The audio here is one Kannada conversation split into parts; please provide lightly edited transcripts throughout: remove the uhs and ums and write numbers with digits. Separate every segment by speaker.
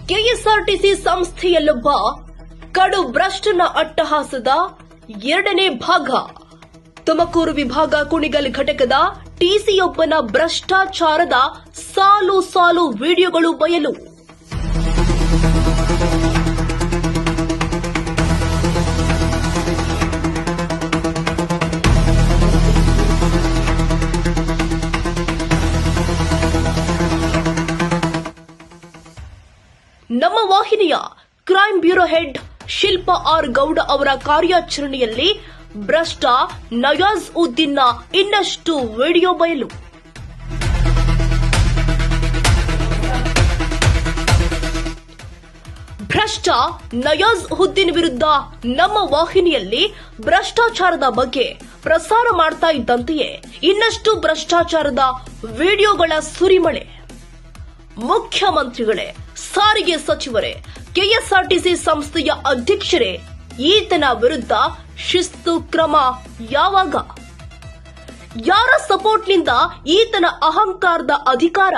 Speaker 1: ಕೆಎಸ್ಆರ್ಟಿಸಿ ಸಂಸ್ಥೆಯಲ್ಲೊಬ್ಬ ಕಡು ಭ್ರಷ್ಟನ ಅಟ್ಟಹಾಸದ 2ನೇ ಭಾಗ. ತುಮಕೂರು ವಿಭಾಗ ಕುಣಿಗಲ್ ಘಟಕದ ಟಿಸಿಯೊಬ್ಬನ ಭ್ರಷ್ಟಾಚಾರದ ಸಾಲು ಸಾಲು ವಿಡಿಯೋಗಳು ಬಯಲು. ನಮ್ಮ ವಾಹಿನಿಯ crime bureau head Shilpa R Gowda ಅವರ ಕಾರ್ಯಾಚರಣೆಯಲ್ಲಿ ಭ್ರಷ್ಟ ನಯಾಜ್ ಉದ್ದೀನ್ನ ಇನ್ನಷ್ಟು ವಿಡಿಯೋ ಬಯಲು. ಭ್ರಷ್ಟ ನಯಾಜ್ ಉದ್ದೀನ್ ವಿರುದ್ಧ ನಮ್ಮ ವಾಹಿನಿಯಲ್ಲಿ ಭ್ರಷ್ಟಾಚಾರದ ಬಗ್ಗೆ ಪ್ರಸಾರ ಮಾಡ್ತಾ ಇದ್ದಂತೆಯೇ ಇನ್ನಷ್ಟು ಭ್ರಷ್ಟಾಚಾರದ ವಿಡಿಯೋಗಳ ಸುರಿಮಳೆ. ಮುಖ್ಯಮಂತ್ರಿಗಳೇ, ಸಾರಿಗೆ ಸಚಿವರೇ, ಕೆಎಸ್ಆರ್ಟಿಸಿ ಸಂಸ್ಥೆಯ ಅಧ್ಯಕ್ಷರೇ, ಈತನ ವಿರುದ್ಧ ಶಿಸ್ತು ಕ್ರಮ ಯಾವಾಗ? ಯಾರ ಸಪೋರ್ಟ್ನಿಂದ ಈತನ ಅಹಂಕಾರದ ಅಧಿಕಾರ?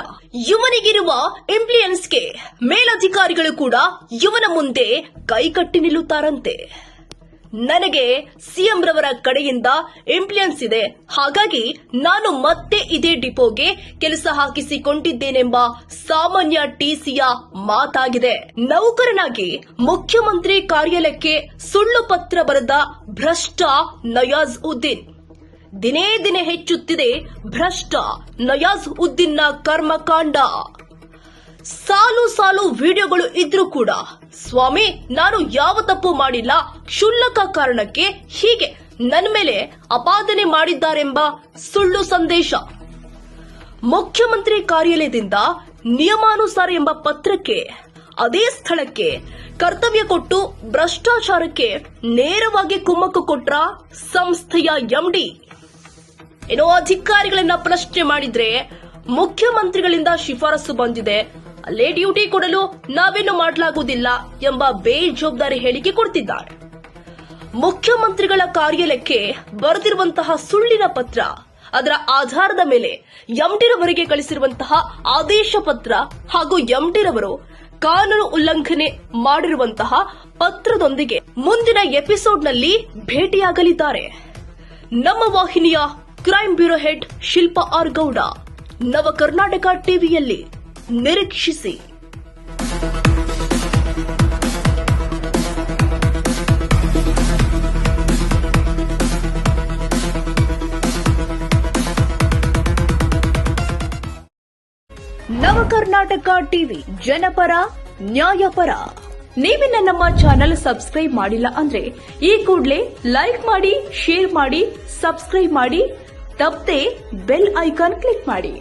Speaker 1: ಇವನಿಗಿರುವ ಇಂಪ್ಲುಯೆನ್ಸ್ಗೆ ಮೇಲಧಿಕಾರಿಗಳು ಕೂಡ ಇವನ ಮುಂದೆ ಕೈಕಟ್ಟಿ ನಿಲ್ಲುತ್ತಾರಂತೆ. ನನಗೆ ಸಿಎಂ ರವರ ಕಡೆಯಿಂದ ಇಂಪ್ಲುಯೆನ್ಸ್ ಇದೆ, ಹಾಗಾಗಿ ನಾನು ಮತ್ತೆ ಇದೇ ಡಿಪೋಗೆ ಕೆಲಸ ಹಾಕಿಸಿಕೊಂಡಿದ್ದೇನೆಂಬ ಸಾಮಾನ್ಯ ಟಿಸಿಯ ಮಾತಾಗಿದೆ. ನೌಕರನಾಗಿ ಮುಖ್ಯಮಂತ್ರಿ ಕಾರ್ಯಾಲಯಕ್ಕೆ ಸುಳ್ಳು ಪತ್ರ ಬರೆದ ಭ್ರಷ್ಟ ನಯಾಜ್ ಉದ್ದೀನ್. ದಿನೇ ದಿನೇ ಹೆಚ್ಚುತ್ತಿದೆ ಭ್ರಷ್ಟ ನಯಾಜ್ ಉದ್ದೀನ್ನ ಕರ್ಮಕಾಂಡ. ಸಾಲು ಸಾಲು ವಿಡಿಯೋಗಳು ಇದ್ರೂ ಕೂಡ ಸ್ವಾಮಿ ನಾನು ಯಾವ ತಪ್ಪು ಮಾಡಿಲ್ಲ, ಕ್ಷುಲ್ಲಕ ಕಾರಣಕ್ಕೆ ಹೀಗೆ ನನ್ನ ಮೇಲೆ ಅಪಾದನೆ ಮಾಡಿದ್ದಾರೆಂಬ ಸುಳ್ಳು ಸಂದೇಶ. ಮುಖ್ಯಮಂತ್ರಿ ಕಾರ್ಯಾಲಯದಿಂದ ನಿಯಮಾನುಸಾರ ಎಂಬ ಪತ್ರಕ್ಕೆ ಅದೇ ಸ್ಥಳಕ್ಕೆ ಕರ್ತವ್ಯ ಕೊಟ್ಟು ಭ್ರಷ್ಟಾಚಾರಕ್ಕೆ ನೇರವಾಗಿ ಕುಮ್ಮಕ್ಕು ಕೊಟ್ರ ಸಂಸ್ಥೆಯ ಎಂಡಿ. ಏನೋ ಅಧಿಕಾರಿಗಳನ್ನ ಪ್ರಶ್ನೆ ಮಾಡಿದ್ರೆ ಮುಖ್ಯಮಂತ್ರಿಗಳಿಂದ ಶಿಫಾರಸು ಬಂದಿದೆ, ಅಲ್ಲೇ ಡ್ಯೂಟಿ ಕೊಡಲು ನಾವೇನು ಮಾಡಲಾಗುವುದಿಲ್ಲ ಎಂಬ ಬೇಜವಾಬ್ದಾರಿ ಹೇಳಿಕೆ ಕೊಡ್ತಿದ್ದಾರೆ. ಮುಖ್ಯಮಂತ್ರಿಗಳ ಕಾರ್ಯಾಲಯಕ್ಕೆ ಬರೆದಿರುವಂತಹ ಸುಳ್ಳಿನ ಪತ್ರ, ಅದರ ಆಧಾರದ ಮೇಲೆ ಎಂಡಿರವರಿಗೆ ಕಳಿಸಿರುವಂತಹ ಆದೇಶ ಪತ್ರ ಹಾಗೂ ಎಂಡಿರವರು ಕಾನೂನು ಉಲ್ಲಂಘನೆ ಮಾಡಿರುವಂತಹ ಪತ್ರದೊಂದಿಗೆ ಮುಂದಿನ ಎಪಿಸೋಡ್ನಲ್ಲಿ ಭೇಟಿಯಾಗಲಿದ್ದಾರೆ. ನಮ್ಮ ವಾಹಿನಿಯ crime bureau head Shilpa R Gowda Nava Karnataka ಟಿವಿಯಲ್ಲಿ ನಿರೀಕ್ಷಿಸಿ. ನವ ಕರ್ನಾಟಕ ಟಿವಿ, ಜನಪರ ನ್ಯಾಯಪರ. ನೀವಿನ್ನ ನಮ್ಮ ಚಾನೆಲ್ ಸಬ್ಸ್ಕ್ರೈಬ್ ಮಾಡಿಲ್ಲ ಅಂದ್ರೆ ಈ ಕೂಡಲೇ ಲೈಕ್ ಮಾಡಿ, ಶೇರ್ ಮಾಡಿ, ಸಬ್ಸ್ಕ್ರೈಬ್ ಮಾಡಿ, ತಪ್ಪದೆ ಬೆಲ್ ಐಕಾನ್ ಕ್ಲಿಕ್ ಮಾಡಿ.